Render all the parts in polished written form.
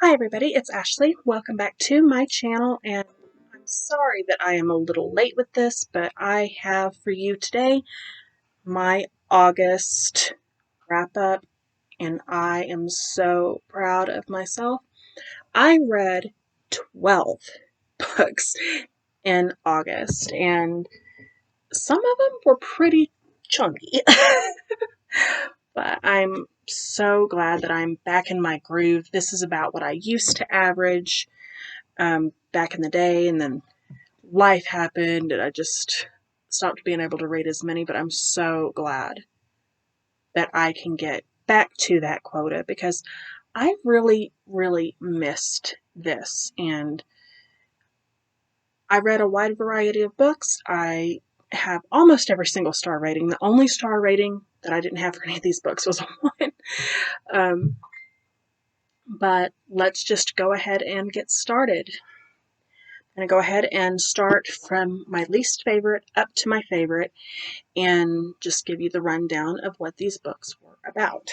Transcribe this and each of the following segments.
Hi everybody, it's Ashley. Welcome back to my channel, and I'm sorry that I am a little late with this, but I have for you today my August wrap up, and I am so proud of myself. I read 12 books in August, and some of them were pretty chunky. But I'm so glad that I'm back in my groove. This is about what I used to average back in the day, and then life happened and I just stopped being able to read as many, but I'm so glad that I can get back to that quota because I really, really missed this. And I read a wide variety of books. I have almost every single star rating. The only star rating that I didn't have for any of these books was a 1. Um, but let's just go ahead and get started. I'm going to go ahead and start from my least favorite up to my favorite and just give you the rundown of what these books were about.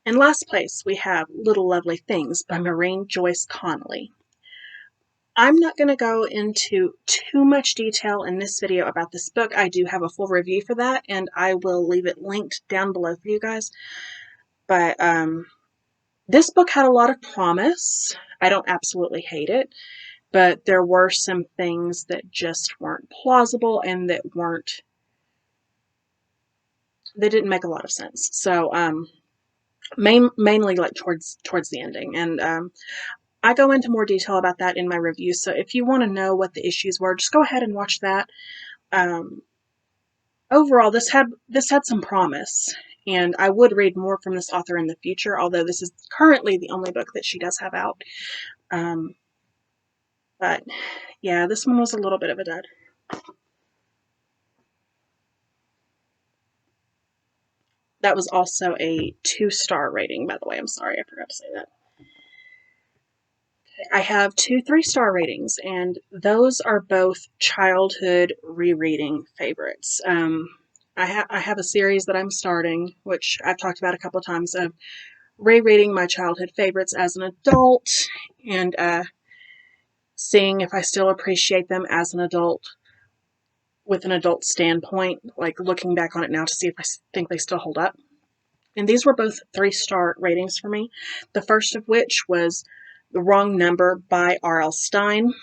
In last place, we have Little Lovely Things by Maureen Joyce Connolly. I'm not going to go into too much detail in this video about this book. I do have a full review for that, and I will leave it linked down below for you guys. But this book had a lot of promise. I don't absolutely hate it, but there were some things that just weren't plausible and that they didn't make a lot of sense. So mainly like towards the ending, and I go into more detail about that in my review. So if you want to know what the issues were, just go ahead and watch that. Overall, this had some promise, and I would read more from this author in the future, although this is currently the only book that she does have out. But yeah, this one was a little bit of a dud. That was also a 2-star rating, by the way. I'm sorry, I forgot to say that. I have 2 3-star ratings, and those are both childhood rereading favorites. I have a series that I'm starting, which I've talked about a couple of times, of rereading my childhood favorites as an adult and seeing if I still appreciate them as an adult with an adult standpoint, like looking back on it now to see if I think they still hold up. And these were both 3-star ratings for me. The first of which was The Wrong Number by R.L. Stine.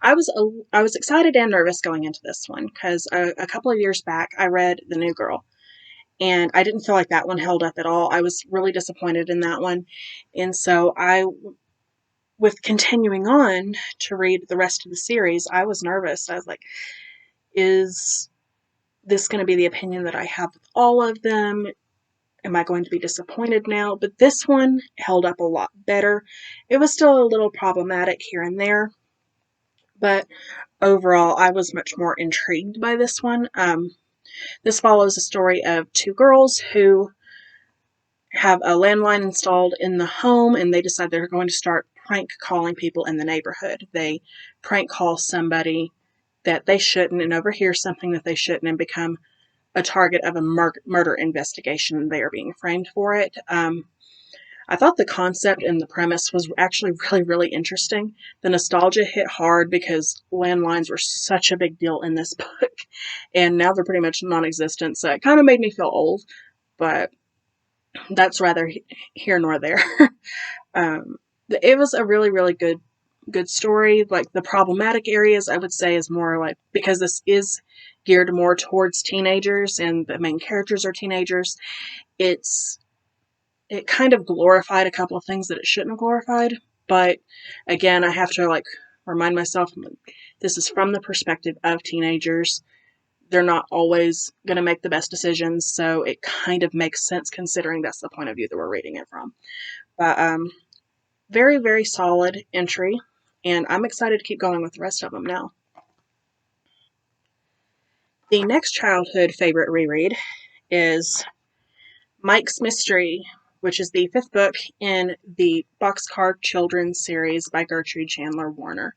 I was excited and nervous going into this one because a couple of years back I read The New Girl, and I didn't feel like that one held up at all. I was really disappointed in that one, and so with continuing on to read the rest of the series, I was nervous. I was like, is this going to be the opinion that I have with all of them? Am I going to be disappointed now? But this one held up a lot better. It was still a little problematic here and there, but overall, I was much more intrigued by this one. This follows a story of 2 girls who have a landline installed in the home, and they decide they're going to start prank calling people in the neighborhood. They prank call somebody that they shouldn't and overhear something that they shouldn't and become a target of a murder investigation. They are being framed for it. I thought the concept and the premise was actually really, really interesting. The nostalgia hit hard because landlines were such a big deal in this book, and now they're pretty much non-existent, so it kind of made me feel old, but that's rather here nor there. It was a really, really good story. Like, the problematic areas, I would say, is more like, because this is geared more towards teenagers and the main characters are teenagers, it kind of glorified a couple of things that it shouldn't have glorified. But again, I have to remind myself, this is from the perspective of teenagers. They're not always going to make the best decisions, so it kind of makes sense considering that's the point of view that we're reading it from. But very, very solid entry, and I'm excited to keep going with the rest of them now. The next childhood favorite reread is Mike's Mystery, which is the 5th book in the Boxcar Children's series by Gertrude Chandler Warner.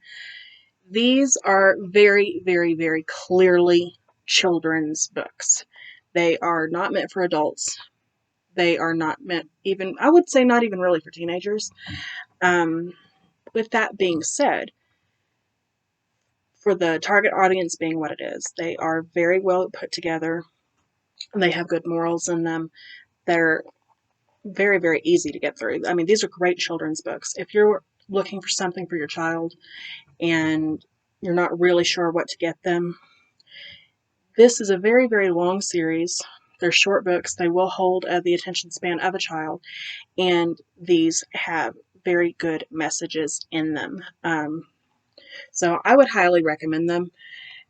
These are very, very, very clearly children's books. They are not meant for adults. They are not meant even, I would say, not even really for teenagers. Um, with that being said, for the target audience being what it is, they are very well put together. They have good morals in them. They're very, very easy to get through. I mean, these are great children's books. If you're looking for something for your child and you're not really sure what to get them, this is a very, very long series. They're short books. They will hold the attention span of a child, and these have very good messages in them. So I would highly recommend them.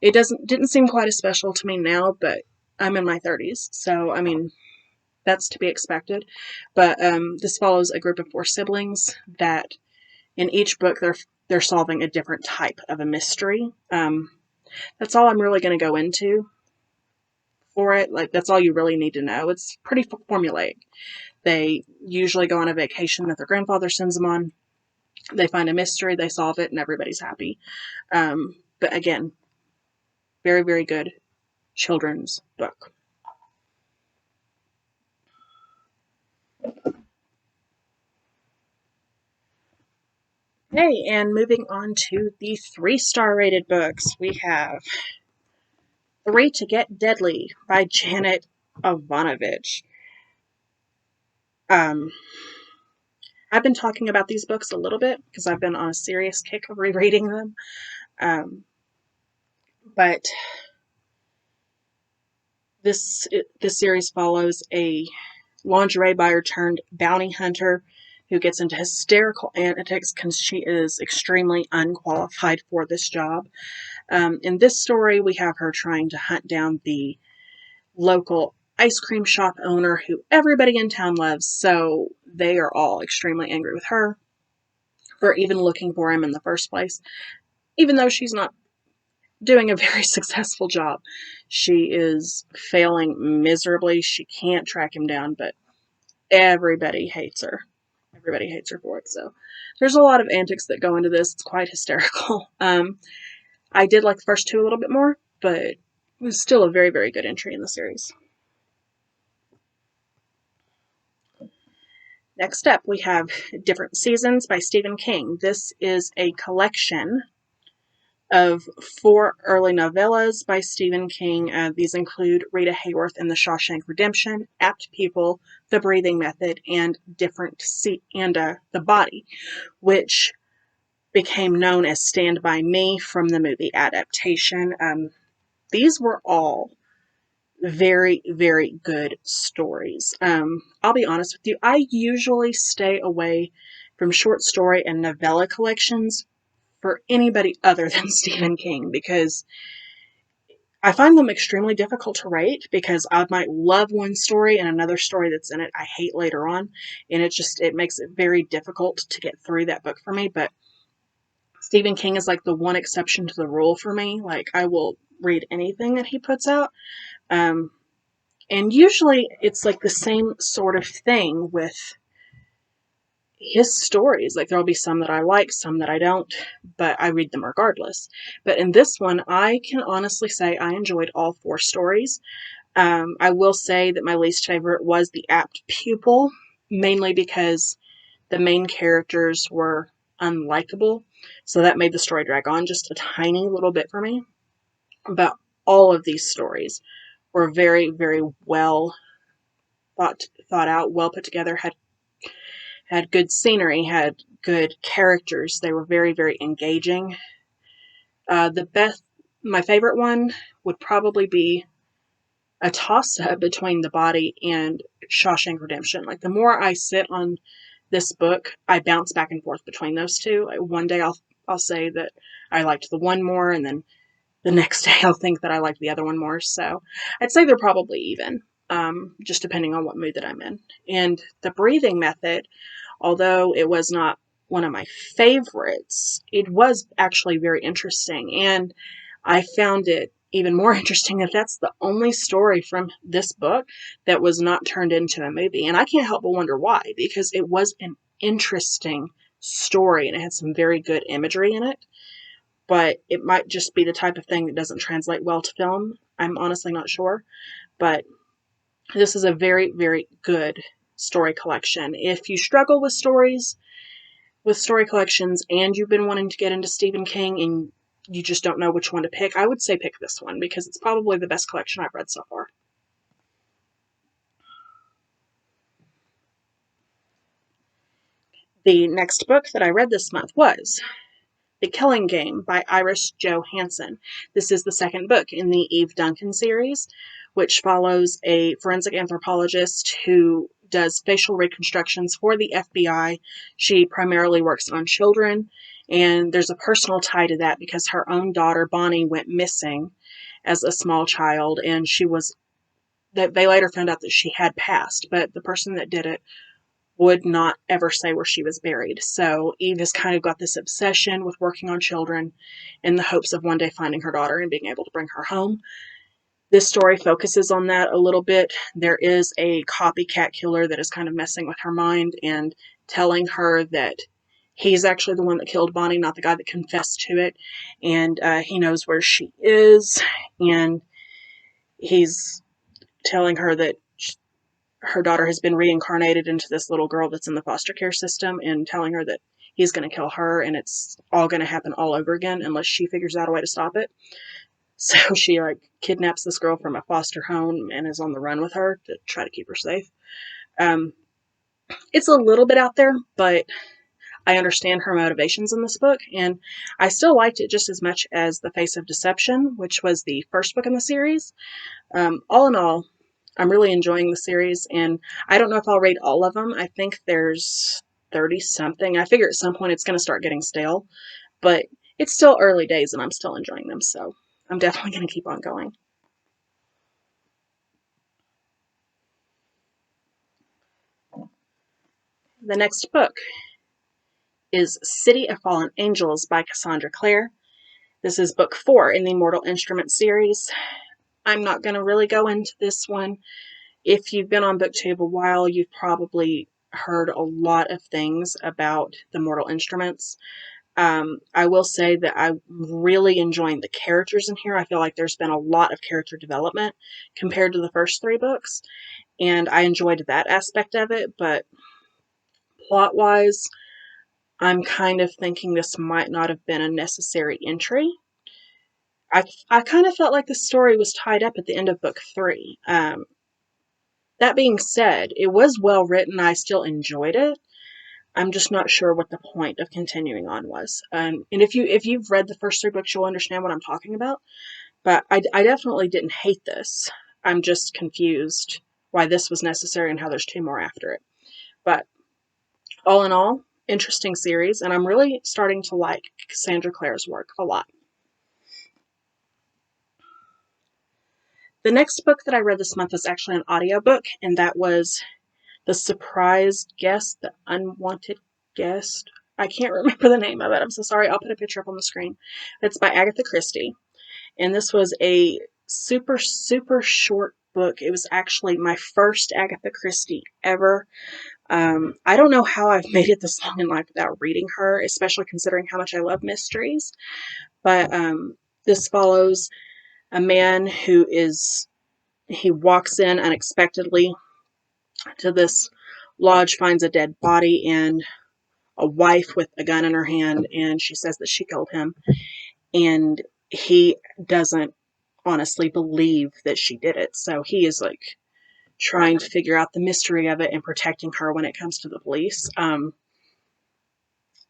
It didn't seem quite as special to me now, but I'm in my 30s, so I mean that's to be expected. But this follows a group of 4 siblings that in each book they're solving a different type of a mystery. That's all I'm really going to go into for it. Like that's all you really need to know. It's pretty formulaic. They usually go on a vacation that their grandfather sends them on. They find a mystery, they solve it, and everybody's happy. But again, very, very good children's book. Okay, and moving on to the 3-star rated books, we have Three to Get Deadly by Janet Ivanovich. I've been talking about these books a little bit because I've been on a serious kick of rereading them. But this series follows a lingerie buyer turned bounty hunter who gets into hysterical antics because she is extremely unqualified for this job. In this story, we have her trying to hunt down the local ice cream shop owner who everybody in town loves, so they are all extremely angry with her for even looking for him in the first place. Even though she's not doing a very successful job, she is failing miserably. She can't track him down, but everybody hates her. Everybody hates her for it. So there's a lot of antics that go into this. It's quite hysterical. I did like the first 2 a little bit more, but it was still a very, very good entry in the series. Next up, we have Different Seasons by Stephen King. This is a collection of 4 early novellas by Stephen King. These include Rita Hayworth and the Shawshank Redemption, Apt Pupil, The Breathing Method, and The Body, which became known as Stand By Me from the movie adaptation. These were all very, very good stories. I'll be honest with you, I usually stay away from short story and novella collections for anybody other than Stephen King because I find them extremely difficult to rate because I might love one story and another story that's in it I hate later on, and it makes it very difficult to get through that book for me. But Stephen King is like the one exception to the rule for me. Like I will read anything that he puts out. And usually it's like the same sort of thing with his stories. Like there'll be some that I like, some that I don't, but I read them regardless. But in this one, I can honestly say I enjoyed all 4 stories. I will say that my least favorite was The Apt Pupil, mainly because the main characters were unlikable. So that made the story drag on just a tiny little bit for me. But all of these stories were very, very well thought out, well put together, had good scenery, had good characters. They were very, very engaging. My favorite one would probably be a toss-up between The Body and Shawshank Redemption. Like the more I sit on this book, I bounce back and forth between those 2. Like, one day I'll say that I liked the one more, and then the next day I'll think that I liked the other one more. So I'd say they're probably even, just depending on what mood that I'm in. And The Breathing Method, although it was not one of my favorites, it was actually very interesting. And I found it even more interesting that that's the only story from this book that was not turned into a movie. And I can't help but wonder why, because it was an interesting story and it had some very good imagery in it. But it might just be the type of thing that doesn't translate well to film. I'm honestly not sure. But This is a very, very good story collection. If you struggle with story collections and you've been wanting to get into Stephen King and you just don't know which one to pick, I would say pick this one because it's probably the best collection I've read so far. The next book that I read this month was The Killing Game by Iris Johansen. This is the second book in the Eve Duncan series, which follows a forensic anthropologist who does facial reconstructions for the FBI. She primarily works on children, and there's a personal tie to that because her own daughter, Bonnie, went missing as a small child, and they later found out that she had passed, but the person that did it would not ever say where she was buried. So Eve has kind of got this obsession with working on children in the hopes of one day finding her daughter and being able to bring her home. This story focuses on that a little bit. There is a copycat killer that is kind of messing with her mind and telling her that he's actually the one that killed Bonnie, not the guy that confessed to it. And he knows where she is. And he's telling her that her daughter has been reincarnated into this little girl that's in the foster care system and telling her that he's going to kill her and it's all going to happen all over again unless she figures out a way to stop it. So she kidnaps this girl from a foster home and is on the run with her to try to keep her safe. Um, it's a little bit out there, but I understand her motivations in this book, and I still liked it just as much as The Face of Deception, which was the first book in the series. All in all, I'm really enjoying the series, and I don't know if I'll read all of them. I think there's 30 something. I figure at some point it's going to start getting stale, but it's still early days and I'm still enjoying them, so I'm definitely going to keep on going. The next book is City of Fallen Angels by Cassandra Clare. This is book 4 in the Mortal Instruments series. I'm not going to really go into this one. If you've been on BookTube a while, you've probably heard a lot of things about the Mortal Instruments. I will say that I'm really enjoying the characters in here. I feel like there's been a lot of character development compared to the first 3 books, and I enjoyed that aspect of it, but plot-wise, I'm kind of thinking this might not have been a necessary entry. I kind of felt like the story was tied up at the end of book 3. That being said, it was well written. I still enjoyed it. I'm just not sure what the point of continuing on was. And if you've read the first 3 books, you'll understand what I'm talking about. But I definitely didn't hate this. I'm just confused why this was necessary and how there's 2 more after it. But all in all, interesting series, and I'm really starting to like Cassandra Clare's work a lot. The next book that I read this month was actually an audiobook, and that was The Surprised Guest, The Unwanted Guest. I can't remember the name of it. I'm so sorry. I'll put a picture up on the screen. It's by Agatha Christie, and this was a super, super short book. It was actually my first Agatha Christie ever. I don't know how I've made it this long in life without reading her, especially considering how much I love mysteries. But this follows a man he walks in unexpectedly to this lodge, finds a dead body and a wife with a gun in her hand, and she says that she killed him. And he doesn't honestly believe that she did it. So he is trying to figure out the mystery of it and protecting her when it comes to the police.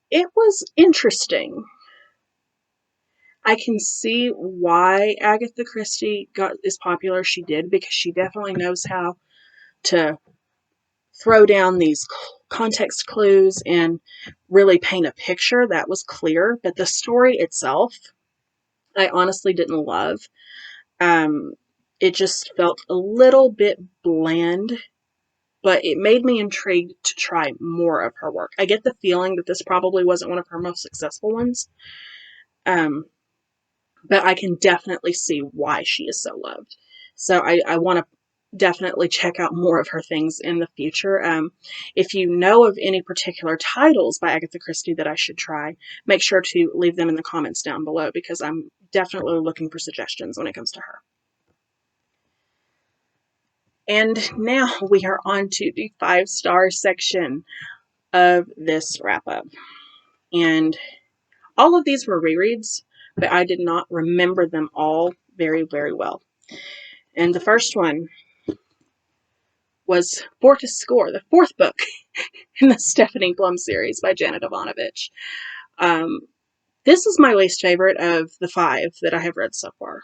It was interesting. I can see why Agatha Christie got as popular as she did, because she definitely knows how to throw down these context clues and really paint a picture that was clear. But the story itself, I honestly didn't love. Um, it just felt a little bit bland, but it made me intrigued to try more of her work. I get the feeling that this probably wasn't one of her most successful ones. But I can definitely see why she is so loved. So I want to definitely check out more of her things in the future. If you know of any particular titles by Agatha Christie that I should try, make sure to leave them in the comments down below, because I'm definitely looking for suggestions when it comes to her. And now we are on to the 5-star section of this wrap up. And all of these were rereads, but I did not remember them all very, very well. And the first one was For to Score, the fourth book in the Stephanie Plum series by Janet Ivanovich. This is my least favorite of the 5 that I have read so far.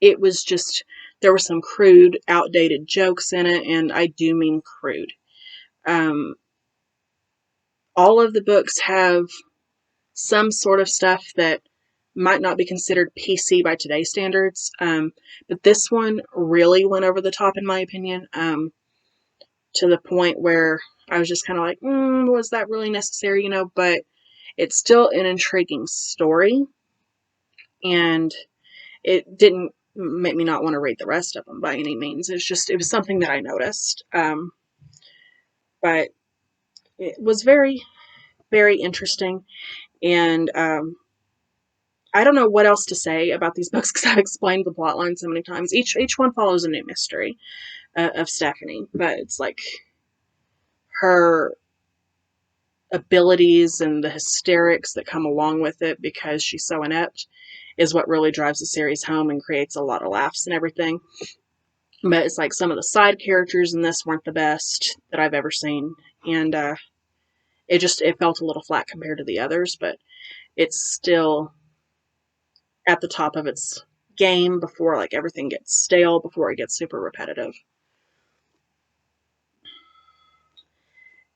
It was just, there were some crude, outdated jokes in it, and I do mean crude. All of the books have some sort of stuff that might not be considered PC by today's standards, but this one really went over the top, in my opinion, to the point where I was just kind of like, was that really necessary, but it's still an intriguing story, and it didn't make me not want to read the rest of them by any means. It was something that I noticed, but it was very, very interesting, and I don't know what else to say about these books because I've explained the plotline so many times. Each one follows a new mystery of Stephanie, but it's like her abilities and the hysterics that come along with it because she's so inept is what really drives the series home and creates a lot of laughs and everything. But it's like some of the side characters in this weren't the best that I've ever seen, and it felt a little flat compared to the others, but it's still at the top of its game before like everything gets stale, before it gets super repetitive.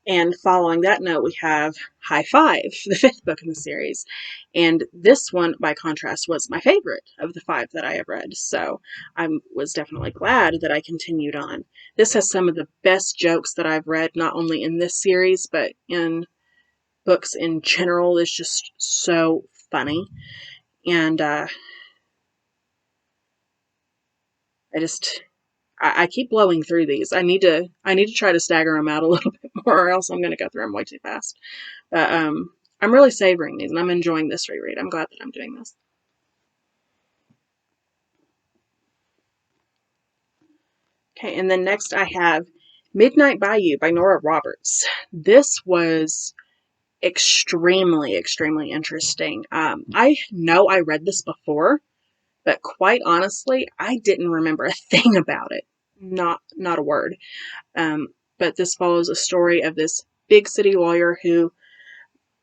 And following that note, we have HighFive, the 5th book in the series. And this one, by contrast, was my favorite of the 5 that I have read. So I was definitely glad that I continued on. This has some of the best jokes that I've read, not only in this series, but in books in general. It's just so funny. And I keep blowing through these. I need to try to stagger them out a little bit more, or else I'm going to go through them way too fast. But I'm really savoring these, and I'm enjoying this reread. I'm glad that I'm doing this. Okay, and then next I have Midnight Bayou by Nora Roberts. This was extremely, extremely interesting. I know I read this before, but quite honestly, I didn't remember a thing about it. Not a word. But this follows a story of this big city lawyer who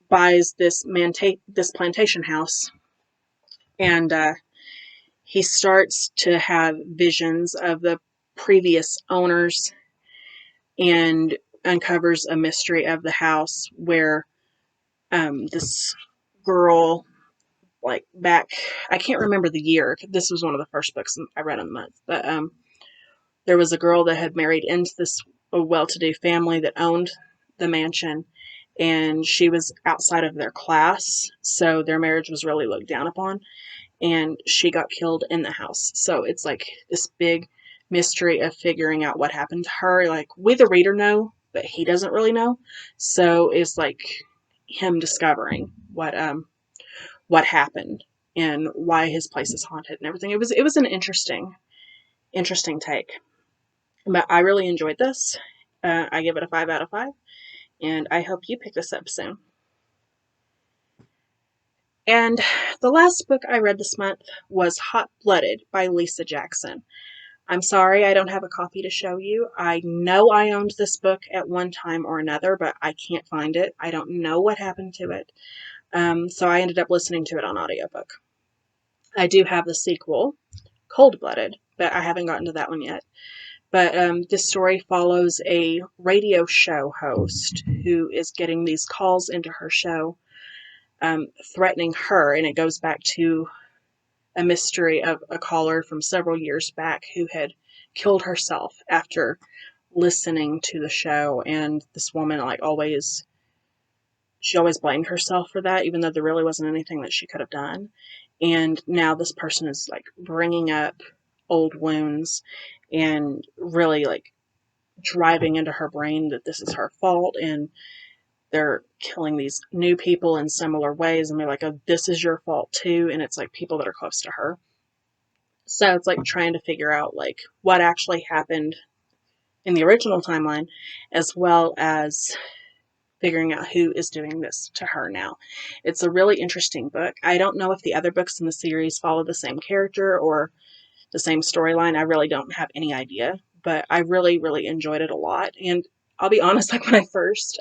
buys this plantation house, and he starts to have visions of the previous owners and uncovers a mystery of the house where this girl, like back, I can't remember the year. This was one of the first books I read in the month, but there was a girl that had married into this well-to-do family that owned the mansion, and she was outside of their class, so their marriage was really looked down upon, and she got killed in the house. So it's like this big mystery of figuring out what happened to her. Like, we the reader know, but he doesn't really know. So it's like him discovering what happened and why his place is haunted and everything. It was an interesting take. But I really enjoyed this. I give it a 5 out of 5, and I hope you pick this up soon. And the last book I read this month was Hot Blooded by Lisa Jackson. I'm sorry I don't have a copy to show you. I know I owned this book at one time or another, but I can't find it. I don't know what happened to it. So I ended up listening to it on audiobook. I do have the sequel, Cold Blooded, but I haven't gotten to that one yet. But this story follows a radio show host who is getting these calls into her show threatening her, and it goes back to a mystery of a caller from several years back who had killed herself after listening to the show, and this woman she always blamed herself for that, even though there really wasn't anything that she could have done. And now this person is like bringing up old wounds and really like driving into her brain that this is her fault, and they're killing these new people in similar ways, and they're like, oh, this is your fault too. And it's like people that are close to her. So it's like trying to figure out like what actually happened in the original timeline, as well as figuring out who is doing this to her now. It's a really interesting book. I don't know if the other books in the series follow the same character or the same storyline. I really don't have any idea, but I really, really enjoyed it a lot. And I'll be honest, like when I first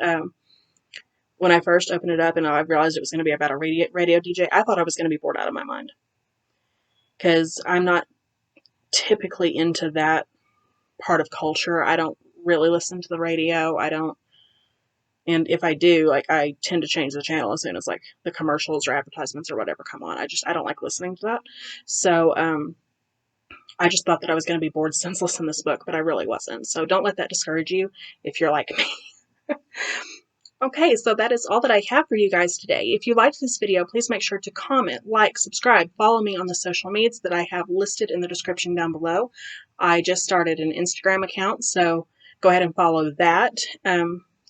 opened it up and I realized it was going to be about a radio DJ, I thought I was going to be bored out of my mind because I'm not typically into that part of culture. I don't really listen to the radio. I don't, and if I do, like, I tend to change the channel as soon as like the commercials or advertisements or whatever come on. I don't like listening to that. So, I just thought that I was going to be bored senseless in this book, but I really wasn't. So don't let that discourage you if you're like me. Okay, so that is all that I have for you guys today. If you liked this video, please make sure to comment, like, subscribe, follow me on the social medias that I have listed in the description down below. I just started an Instagram account, so go ahead and follow that.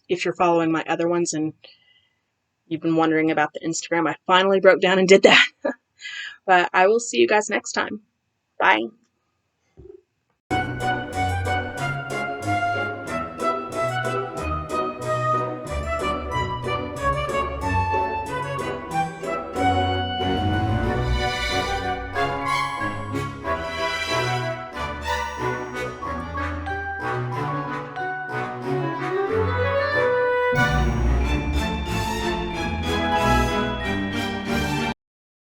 If you're following my other ones and you've been wondering about the Instagram, I finally broke down and did that. But I will see you guys next time. Bye.